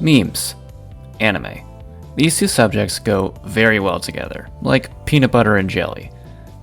Memes. Anime. These two subjects go very well together, like peanut butter and jelly.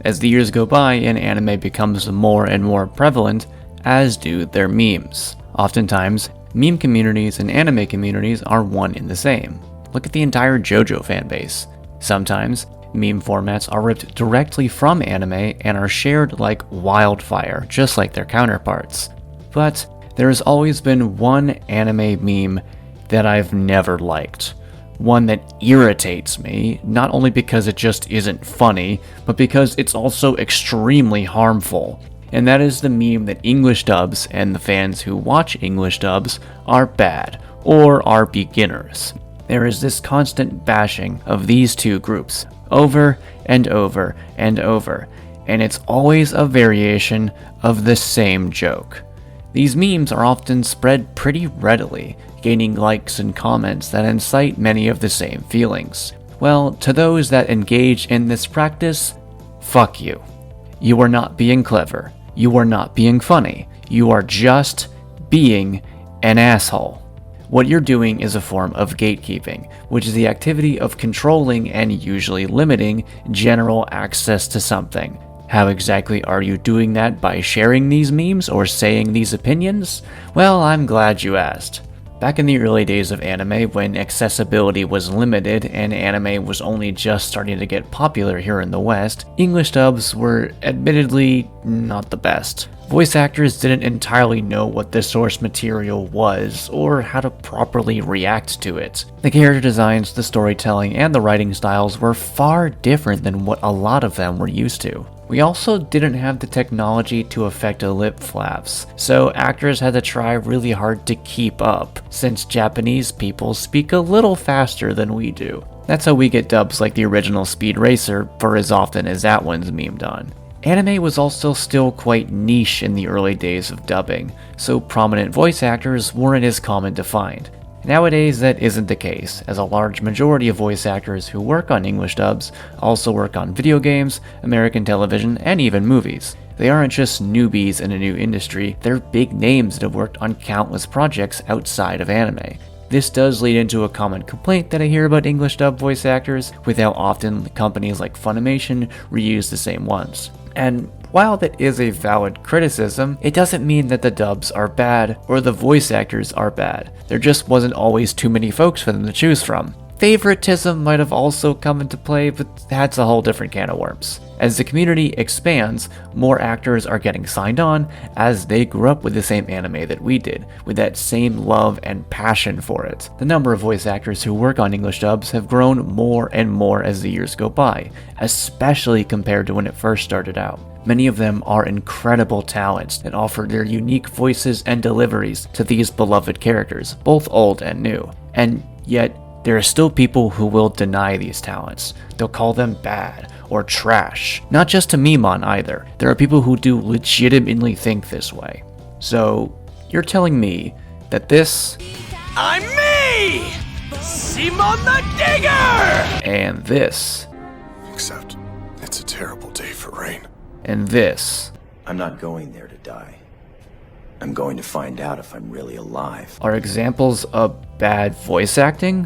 As the years go by and anime becomes more and more prevalent, as do their memes. Oftentimes, meme communities and anime communities are one and the same. Look at the entire JoJo fanbase. Sometimes, meme formats are ripped directly from anime and are shared like wildfire, just like their counterparts. But there has always been one anime meme that I've never liked. One that irritates me, not only because it just isn't funny, but because it's also extremely harmful. And that is the meme that English dubs and the fans who watch English dubs are bad, or are beginners. There is this constant bashing of these two groups, over and over and over, and it's always a variation of the same joke. These memes are often spread pretty readily, gaining likes and comments that incite many of the same feelings. Well, to those that engage in this practice, fuck you. You are not being clever. You are not being funny. You are just being an asshole. What you're doing is a form of gatekeeping, which is the activity of controlling and usually limiting general access to something. How exactly are you doing that by sharing these memes or saying these opinions? Well, I'm glad you asked. Back in the early days of anime, when accessibility was limited and anime was only just starting to get popular here in the West, English dubs were admittedly not the best. Voice actors didn't entirely know what the source material was, or how to properly react to it. The character designs, the storytelling, and the writing styles were far different than what a lot of them were used to. We also didn't have the technology to affect lip flaps, so actors had to try really hard to keep up, since Japanese people speak a little faster than we do. That's how we get dubs like the original Speed Racer for as often as that one's memed on. Anime was also still quite niche in the early days of dubbing, so prominent voice actors weren't as common to find. Nowadays, that isn't the case, as a large majority of voice actors who work on English dubs also work on video games, American television, and even movies. They aren't just newbies in a new industry, they're big names that have worked on countless projects outside of anime. This does lead into a common complaint that I hear about English dub voice actors, with how often companies like Funimation reuse the same ones. And while that is a valid criticism, it doesn't mean that the dubs are bad or the voice actors are bad. There just wasn't always too many folks for them to choose from. Favoritism might have also come into play, but that's a whole different can of worms. As the community expands, more actors are getting signed on as they grew up with the same anime that we did, with that same love and passion for it. The number of voice actors who work on English dubs have grown more and more as the years go by, especially compared to when it first started out. Many of them are incredible talents that offer their unique voices and deliveries to these beloved characters, both old and new. And yet, there are still people who will deny these talents. They'll call them bad or trash. Not just to meme on either. There are people who do legitimately think this way. So, you're telling me that this... I'm me! Simon the Digger! And this... Except, it's a terrible day for rain. And this... I'm not going there to die. I'm going to find out if I'm really alive. are examples of bad voice acting?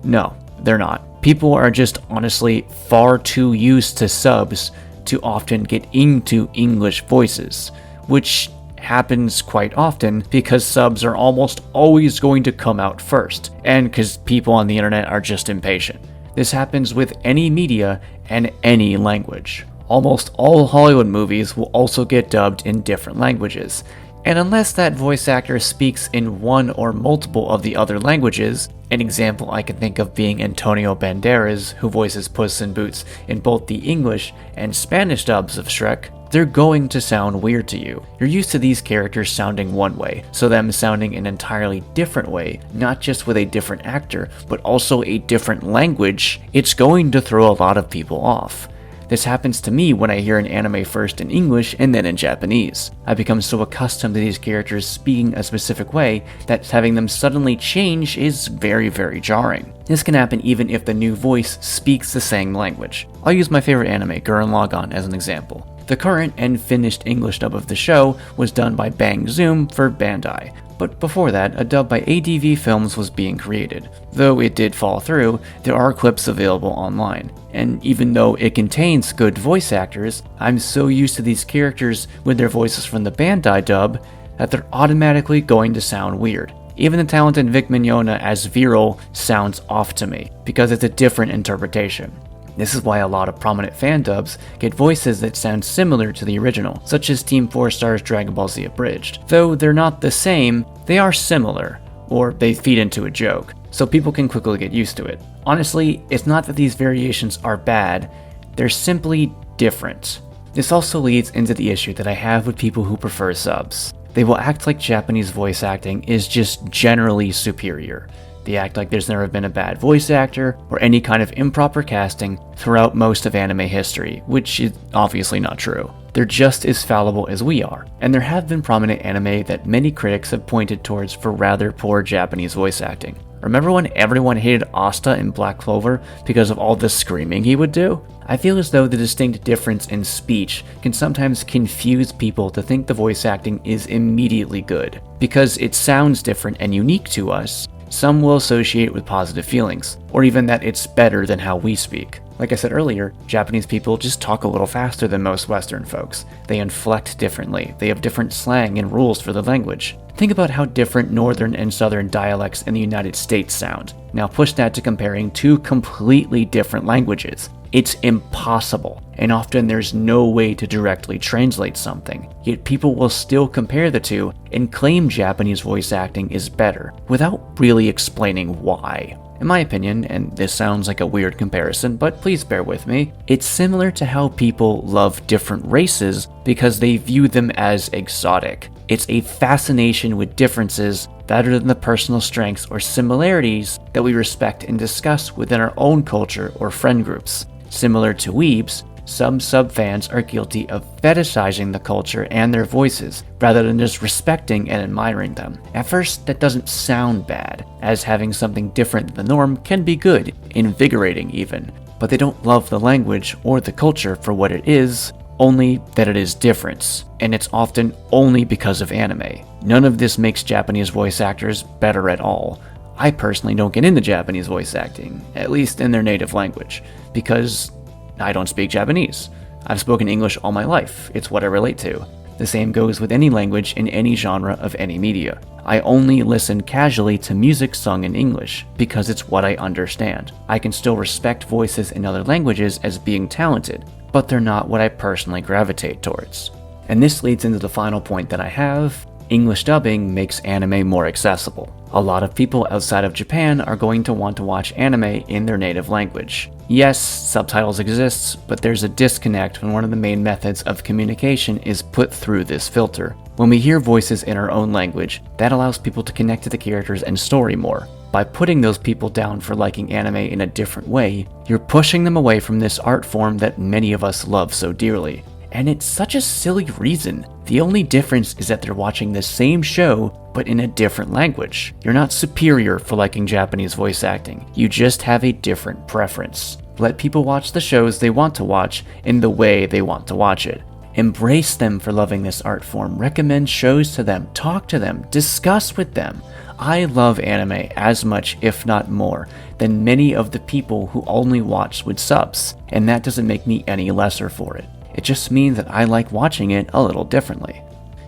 No, they're not. People are just honestly far too used to subs to often get into English voices, which happens quite often because subs are almost always going to come out first, and because people on the internet are just impatient. This happens with any media and any language. Almost all Hollywood movies will also get dubbed in different languages, and unless that voice actor speaks in one or multiple of the other languages, an example I can think of being Antonio Banderas, who voices Puss in Boots in both the English and Spanish dubs of Shrek, they're going to sound weird to you. You're used to these characters sounding one way, so them sounding an entirely different way, not just with a different actor, but also a different language, it's going to throw a lot of people off. This happens to me when I hear an anime first in English and then in Japanese. I become so accustomed to these characters speaking a specific way that having them suddenly change is very, very jarring. This can happen even if the new voice speaks the same language. I'll use my favorite anime, Gurren Lagann, as an example. The current and finished English dub of the show was done by Bang Zoom for Bandai, But before that, a dub by ADV Films was being created. Though it did fall through, there are clips available online. And even though it contains good voice actors, I'm so used to these characters with their voices from the Bandai dub that they're automatically going to sound weird. Even the talented Vic Mignogna as Viral sounds off to me, because it's a different interpretation. This is why a lot of prominent fan dubs get voices that sound similar to the original, such as Team 4 Star's Dragon Ball Z Abridged. Though they're not the same, they are similar, or they feed into a joke, so people can quickly get used to it. Honestly, it's not that these variations are bad, they're simply different. This also leads into the issue that I have with people who prefer subs. They will act like Japanese voice acting is just generally superior. They act like there's never been a bad voice actor or any kind of improper casting throughout most of anime history, which is obviously not true. They're just as fallible as we are, and there have been prominent anime that many critics have pointed towards for rather poor Japanese voice acting. Remember when everyone hated Asta in Black Clover because of all the screaming he would do? I feel as though the distinct difference in speech can sometimes confuse people to think the voice acting is immediately good. Because it sounds different and unique to us, some will associate with positive feelings, or even that it's better than how we speak. Like I said earlier, Japanese people just talk a little faster than most Western folks. They inflect differently, they have different slang and rules for the language. Think about how different Northern and Southern dialects in the United States sound. Now push that to comparing two completely different languages. It's impossible, and often there's no way to directly translate something, yet people will still compare the two and claim Japanese voice acting is better, without really explaining why. In my opinion, and this sounds like a weird comparison, but please bear with me, it's similar to how people love different races because they view them as exotic. It's a fascination with differences rather than the personal strengths or similarities that we respect and discuss within our own culture or friend groups. Similar to weebs, some sub-fans are guilty of fetishizing the culture and their voices, rather than just respecting and admiring them. At first, that doesn't sound bad, as having something different than the norm can be good, invigorating even, but they don't love the language or the culture for what it is, only that it is different, and it's often only because of anime. None of this makes Japanese voice actors better at all. I personally don't get into Japanese voice acting, at least in their native language, because I don't speak Japanese. I've spoken English all my life, it's what I relate to. The same goes with any language in any genre of any media. I only listen casually to music sung in English, because it's what I understand. I can still respect voices in other languages as being talented, but they're not what I personally gravitate towards. And this leads into the final point that I have. English dubbing makes anime more accessible. A lot of people outside of Japan are going to want to watch anime in their native language. Yes, subtitles exist, but there's a disconnect when one of the main methods of communication is put through this filter. When we hear voices in our own language, that allows people to connect to the characters and story more. By putting those people down for liking anime in a different way, you're pushing them away from this art form that many of us love so dearly. And it's such a silly reason. The only difference is that they're watching the same show, but in a different language. You're not superior for liking Japanese voice acting. You just have a different preference. Let people watch the shows they want to watch in the way they want to watch it. Embrace them for loving this art form. Recommend shows to them. Talk to them. Discuss with them. I love anime as much, if not more, than many of the people who only watch with subs, and that doesn't make me any lesser for it. It just means that I like watching it a little differently.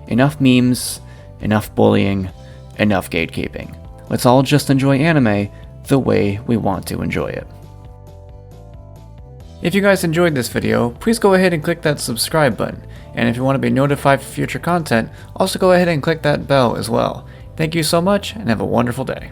Enough memes, enough bullying, enough gatekeeping. Let's all just enjoy anime the way we want to enjoy it. If you guys enjoyed this video, please go ahead and click that subscribe button. And if you want to be notified for future content, also go ahead and click that bell as well. Thank you so much and have a wonderful day.